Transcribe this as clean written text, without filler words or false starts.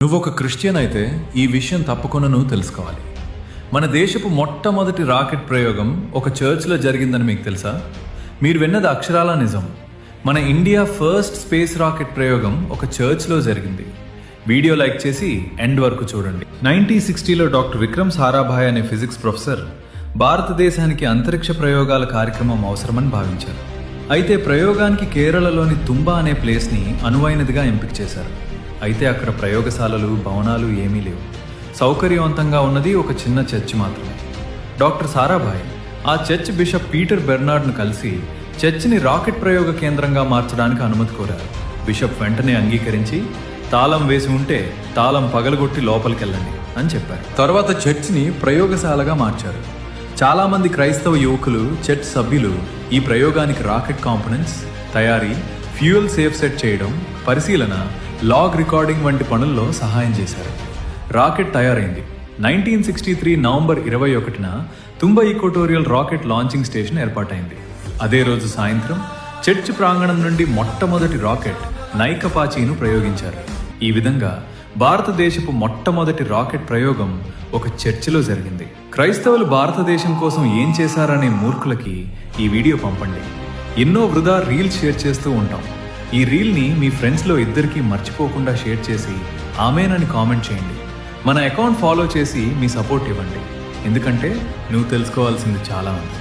నువ్వు ఒక క్రిస్టియన్ అయితే ఈ విషయం తప్పకుండా నువ్వు తెలుసుకోవాలి. మన దేశపు మొట్టమొదటి రాకెట్ ప్రయోగం ఒక చర్చ్లో జరిగిందని మీకు తెలుసా? మీరు విన్నది అక్షరాల నిజం. మన ఇండియా ఫస్ట్ స్పేస్ రాకెట్ ప్రయోగం ఒక చర్చ్లో జరిగింది. వీడియో లైక్ చేసి ఎండ్ వరకు చూడండి. 1960లో డాక్టర్ విక్రమ్ సారాభాయ్ అనే ఫిజిక్స్ ప్రొఫెసర్ భారతదేశానికి అంతరిక్ష ప్రయోగాల కార్యక్రమం అవసరమని భావించారు. అయితే ప్రయోగానికి కేరళలోని తుంబా అనే ప్లేస్ని అనువైనదిగా ఎంపిక చేశారు. అయితే అక్కడ ప్రయోగశాలలు, భవనాలు ఏమీ లేవు. సౌకర్యవంతంగా ఉన్నది ఒక చిన్న చర్చ్ మాత్రమే. డాక్టర్ సారాభాయ్ ఆ చర్చ్ బిషప్ పీటర్ బెర్నార్డ్ను కలిసి చర్చ్ని రాకెట్ ప్రయోగ కేంద్రంగా మార్చడానికి అనుమతి కోరారు. బిషప్ వెంటనే అంగీకరించి తాళం వేసి ఉంటే తాళం పగలగొట్టి లోపలికెళ్ళండి అని చెప్పారు. తర్వాత చర్చ్ని ప్రయోగశాలగా మార్చారు. చాలామంది క్రైస్తవ యువకులు, చర్చ్ సభ్యులు ఈ ప్రయోగానికి రాకెట్ కాంపోనెంట్స్ తయారీ, ఫ్యూయల్ సేఫ్ సెట్ చేయడం, పరిశీలన, లాగ్ రికార్డింగ్ వంటి పనుల్లో సహాయం చేశారు. రాకెట్ తయారైంది. 1963 నవంబర్ 21న Thumba equatorial rocket launching station ఏర్పాటైంది. అదే రోజు సాయంత్రం చర్చ్ ప్రాంగణం నుండి మొట్టమొదటి రాకెట్ నైక్ అపాచీను ప్రయోగించారు. ఈ విధంగా భారతదేశపు మొట్టమొదటి రాకెట్ ప్రయోగం ఒక చర్చిలో జరిగింది. క్రైస్తవులు భారతదేశం కోసం ఏం చేశారనే మూర్ఖులకి ఈ వీడియో పంపండి. ఎన్నో వృధా రీల్స్ షేర్ చేస్తూ ఉంటాం. ఈ రీల్ని మీ ఫ్రెండ్స్లో ఇద్దరికి మర్చిపోకుండా షేర్ చేసి ఆమెనని కామెంట్ చేయండి. మన అకౌంట్ ఫాలో చేసి మీ సపోర్ట్ ఇవ్వండి. ఎందుకంటే నువ్వు తెలుసుకోవాల్సింది చాలా ఉంది.